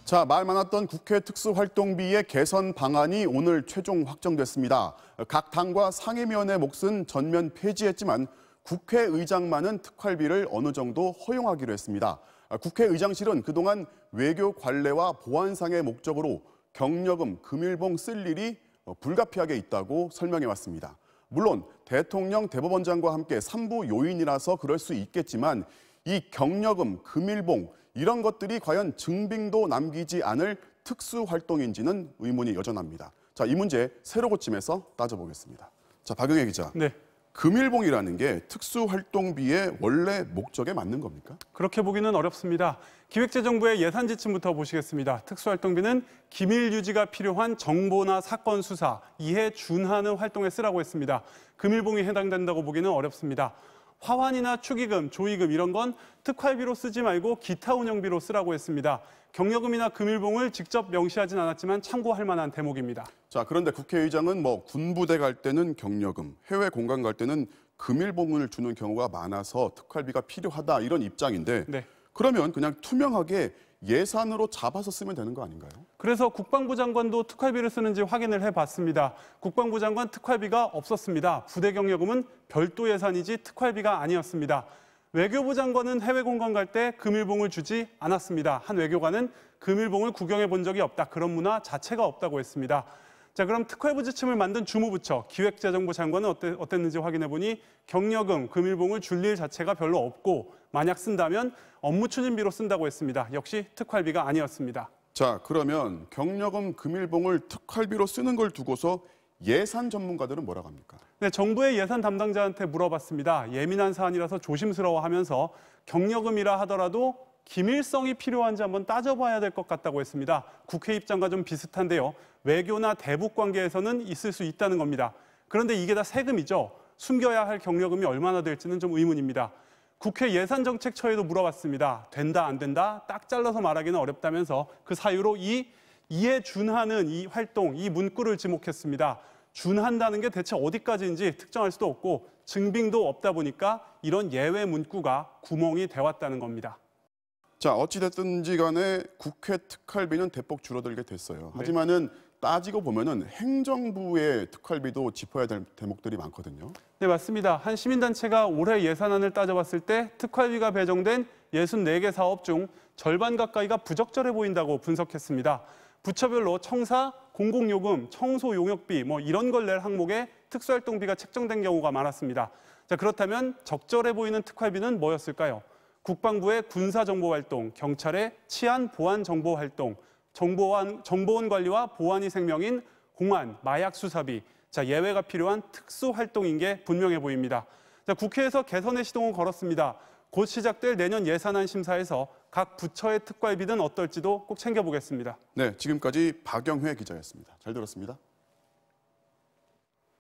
자, 말 많았던 국회 특수활동비의 개선 방안이 오늘 최종 확정됐습니다. 각 당과 상임위원회 몫은 전면 폐지했지만 국회의장만은 특활비를 어느 정도 허용하기로 했습니다. 국회의장실은 그동안 외교 관례와 보안상의 목적으로 경력금, 금일봉 쓸 일이 불가피하게 있다고 설명해왔습니다. 물론 대통령, 대법원장과 함께 삼부 요인이라서 그럴 수 있겠지만 이 경력금, 금일봉 이런 것들이 과연 증빙도 남기지 않을 특수활동인지는 의문이 여전합니다. 자, 이 문제 새로 고침해서 따져보겠습니다. 자, 박영애 기자. 네. 금일봉이라는 게 특수활동비의 원래 목적에 맞는 겁니까? 그렇게 보기는 어렵습니다. 기획재정부의 예산 지침부터 보시겠습니다. 특수활동비는 기밀 유지가 필요한 정보나 사건 수사, 이에 준하는 활동에 쓰라고 했습니다. 금일봉이 해당된다고 보기는 어렵습니다. 화환이나 축의금, 조의금 이런 건 특활비로 쓰지 말고 기타 운영비로 쓰라고 했습니다. 경력금이나 금일봉을 직접 명시하진 않았지만 참고할 만한 대목입니다. 자, 그런데 국회의장은 군부대 갈 때는 경력금, 해외 공간 갈 때는 금일봉을 주는 경우가 많아서 특활비가 필요하다 이런 입장인데 네. 그러면 그냥 투명하게 예산으로 잡아서 쓰면 되는 거 아닌가요? 그래서 국방부 장관도 특활비를 쓰는지 확인을 해봤습니다. 국방부 장관 특활비가 없었습니다. 부대 경력금은 별도 예산이지 특활비가 아니었습니다. 외교부 장관은 해외 공간 갈 때 금일봉을 주지 않았습니다. 한 외교관은 금일봉을 구경해 본 적이 없다. 그런 문화 자체가 없다고 했습니다. 자, 그럼 특활부 지침을 만든 주무부처, 기획재정부 장관은 어땠는지 확인해보니 경력금, 금일봉을 줄 일 자체가 별로 없고 만약 쓴다면 업무 추진비로 쓴다고 했습니다. 역시 특활비가 아니었습니다. 자, 그러면 경력금, 금일봉을 특활비로 쓰는 걸 두고서 예산 전문가들은 뭐라고 합니까? 네, 정부의 예산 담당자한테 물어봤습니다. 예민한 사안이라서 조심스러워하면서 경력금이라 하더라도 기밀성이 필요한지 한번 따져봐야 될 것 같다고 했습니다. 국회 입장과 좀 비슷한데요. 외교나 대북 관계에서는 있을 수 있다는 겁니다. 그런데 이게 다 세금이죠. 숨겨야 할 경력금이 얼마나 될지는 좀 의문입니다. 국회 예산정책처에도 물어봤습니다. 된다, 안 된다? 딱 잘라서 말하기는 어렵다면서 그 사유로 이에 준하는 이 활동, 이 문구를 지목했습니다. 준한다는 게 대체 어디까지인지 특정할 수도 없고 증빙도 없다 보니까 이런 예외 문구가 구멍이 되었다는 겁니다. 자, 어찌됐든지 간에 국회 특활비는 대폭 줄어들게 됐어요. 네. 하지만은 따지고 보면은 행정부의 특활비도 짚어야 될 대목들이 많거든요. 네, 맞습니다. 한 시민단체가 올해 예산안을 따져봤을 때 특활비가 배정된 64개 사업 중 절반 가까이가 부적절해 보인다고 분석했습니다. 부처별로 청사, 공공요금, 청소용역비 이런 걸 낼 항목에 특수활동비가 책정된 경우가 많았습니다. 자, 그렇다면 적절해 보이는 특활비는 뭐였을까요? 국방부의 군사정보활동, 경찰의 치안보안정보활동, 정보원 관리와 보안이 생명인 공안, 마약 수사비, 자, 예외가 필요한 특수활동인 게 분명해 보입니다. 자, 국회에서 개선의 시동을 걸었습니다. 곧 시작될 내년 예산안 심사에서 각 부처의 특활비는 어떨지도 꼭 챙겨보겠습니다. 네, 지금까지 박영회 기자였습니다. 잘 들었습니다.